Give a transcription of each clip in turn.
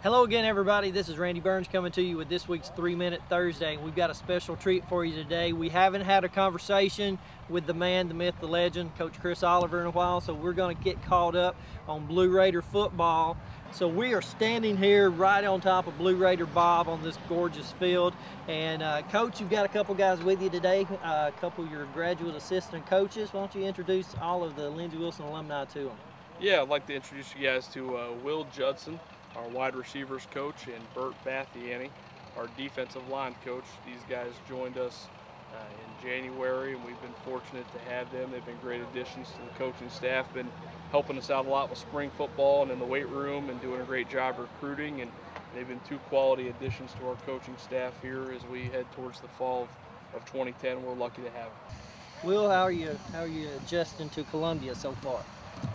Hello again, everybody. This is Randy Burns coming to you with this week's 3-Minute Thursday. We've got a special treat for you today. We haven't had a conversation with the man, the myth, the legend, Coach Chris Oliver in a while, so we're going to get caught up on Blue Raider football. So we are standing here right on top of Blue Raider Bob on this gorgeous field. And Coach, you've got a couple guys with you today, a couple of your graduate assistant coaches. Why don't you introduce all of the Lindsey Wilson alumni to them? Yeah, I'd like to introduce you guys to Will Judson, our wide receivers coach, and Bert Bathiani, our defensive line coach. These guys joined us in January, and we've been fortunate to have them. They've been great additions to the coaching staff, been helping us out a lot with spring football and in the weight room, and doing a great job recruiting, and they've been two quality additions to our coaching staff here as we head towards the fall of 2010. We're lucky to have them. Will, how are you adjusting to Columbia so far?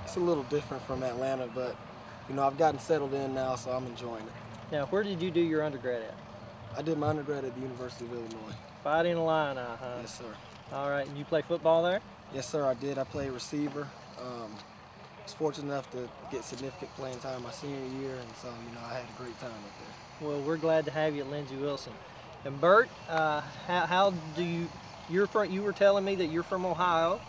It's a little different from Atlanta, but you know, I've gotten settled in now, so I'm enjoying it. Now, where did you do your undergrad at? I did my undergrad at the University of Illinois. Fighting Illini, huh? Yes, sir. All right, and you play football there? Yes, sir, I did. I played receiver. I was fortunate enough to get significant playing time my senior year, and so, you know, I had a great time up there. Well, we're glad to have you at Lindsey Wilson. And Bert, how do you were telling me that you're from Ohio.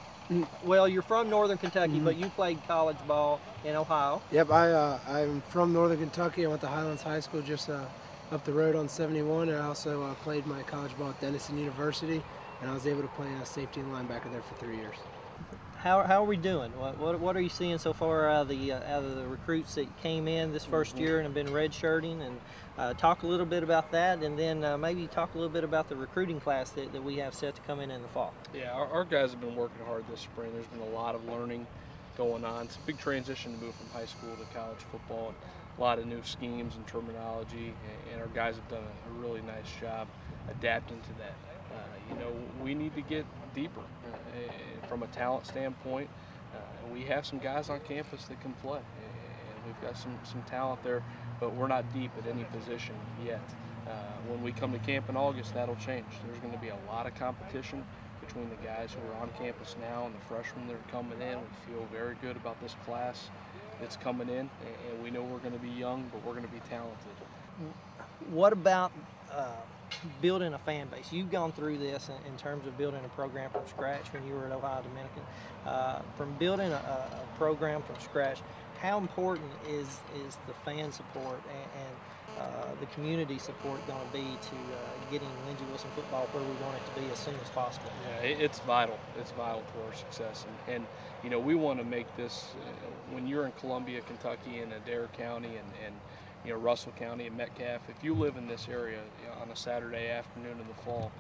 Well, you're from Northern Kentucky, but you played college ball in Ohio. Yep, I'm from Northern Kentucky. I went to Highlands High School just up the road on 71, and I also played my college ball at Denison University, and I was able to play safety and linebacker there for 3 years. How are we doing? What are you seeing so far out of the recruits that came in this first year and have been redshirting? And talk a little bit about that, and then maybe talk a little bit about the recruiting class that we have set to come in the fall. Yeah, our guys have been working hard this spring. There's been a lot of learning going on. It's a big transition to move from high school to college football, and a lot of new schemes and terminology, and our guys have done a really nice job adapting to that. You know, we need to get deeper from a talent standpoint. We have some guys on campus that can play, and we've got some talent there, but we're not deep at any position yet. When we come to camp in August, that'll change. There's going to be a lot of competition between the guys who are on campus now and the freshmen that are coming in. We feel very good about this class that's coming in, and we know we're going to be young, but we're going to be talented. What about building a fan base? You've gone through this in terms of building a program from scratch when you were at Ohio Dominican. From building a program from scratch, how important is the fan support and the community support going to be to getting Lindsey Wilson football where we want it to be as soon as possible? Yeah, it's vital. It's vital to our success, and you know, we want to make this. When you're in Columbia, Kentucky, and Adair County, and you know, Russell County and Metcalf, if you live in this area, you know, on a Saturday afternoon in the fall,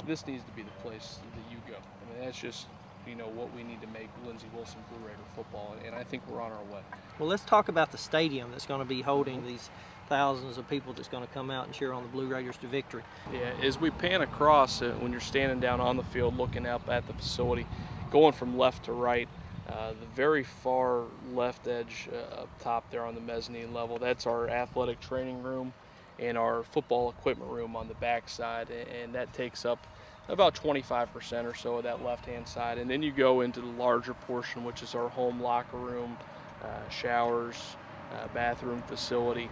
this needs to be the place that you go. I mean, that's just, you know, what we need to make Lindsey Wilson Blue Raider football, and I think we're on our way. Well, let's talk about the stadium that's going to be holding these thousands of people that's going to come out and cheer on the Blue Raiders to victory. Yeah, as we pan across, when you're standing down on the field looking up at the facility, going from left to right, the very far left edge up top there on the mezzanine level, that's our athletic training room and our football equipment room on the back side, and that takes up about 25% or so of that left-hand side. And then you go into the larger portion, which is our home locker room, showers, bathroom facility,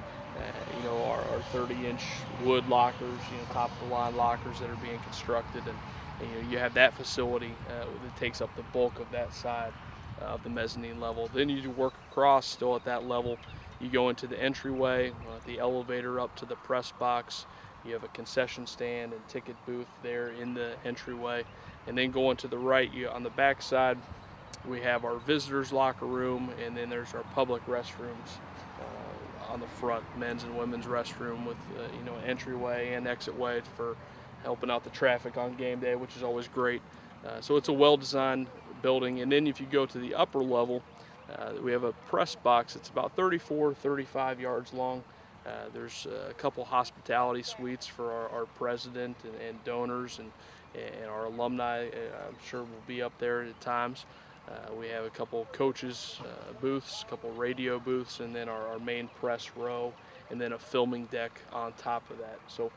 you know, our 30-inch wood lockers, you know, top-of-the-line lockers that are being constructed, and you know, you have that facility that takes up the bulk of that side of the mezzanine level. Then you work across, still at that level. You go into the entryway, the elevator up to the press box. You have a concession stand and ticket booth there in the entryway. And then going to the right, on the back side, we have our visitors locker room, and then there's our public restrooms on the front, men's and women's restroom with you know, entryway and exit way for helping out the traffic on game day, which is always great. So it's a well-designed building. And then if you go to the upper level, we have a press box. It's about 35 yards long. There's a couple hospitality suites for our president and donors, and our alumni, I'm sure, will be up there at times. We have a couple coaches booths, a couple radio booths, and then our main press row, and then a filming deck on top of that. So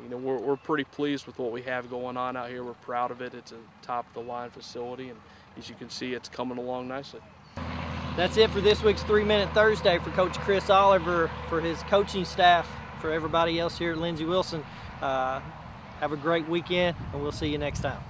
you know, we're pretty pleased with what we have going on out here. We're proud of it. It's a top-of-the-line facility, and as you can see, it's coming along nicely. That's it for this week's 3 Minute Thursday. For Coach Chris Oliver, for his coaching staff, for everybody else here at Lindsey Wilson, have a great weekend, and we'll see you next time.